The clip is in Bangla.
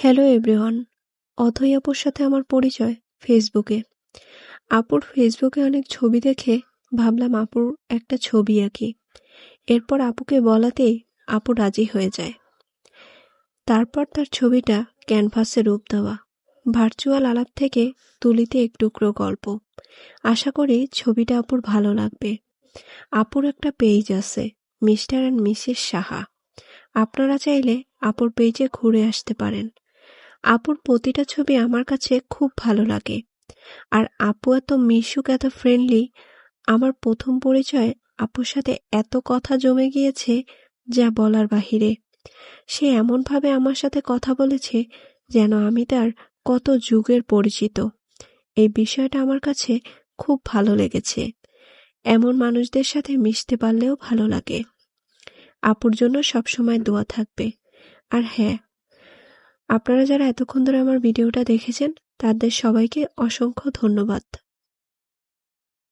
হ্যালো এভরিওয়ান, অথৈ আপুর সাথে আমার পরিচয় ফেসবুকে। আপুর ফেসবুকে অনেক ছবি দেখে ভাবলাম আপুর একটা ছবি আঁকি। এরপর আপুকে বলাতেই আপু রাজি হয়ে যায়। তারপর তার ছবিটা ক্যানভাসে রূপ দেওয়া। ভার্চুয়াল আলাপ থেকে তুলিতে এক টুকরো গল্প। আশা করি ছবিটা আপুর ভালো লাগবে। আপুর একটা পেজ আছে, মিস্টার অ্যান্ড মিসেস সাহা। আপনারা চাইলে আপুর পেজে ঘুরে আসতে পারেন। আপুর প্রতিটা ছবি আমার কাছে খুব ভালো লাগে। আর আপু এত মিশুক, এত ফ্রেন্ডলি। আমার প্রথম পরিচয় আপুর সাথে এত কথা জমে গিয়েছে যা বলার বাহিরে। সে এমনভাবে আমার সাথে কথা বলেছে যেন আমি তার কত যুগের পরিচিত। এই বিষয়টা আমার কাছে খুব ভালো লেগেছে। এমন মানুষদের সাথে মিশতে পারলেও ভালো লাগে। আপুর জন্য সবসময় দোয়া থাকবে। আর হ্যাঁ, আপনারা যারা এতক্ষণ ধরে আমার ভিডিওটা দেখেছেন তাদের সবাইকে অসংখ্য ধন্যবাদ।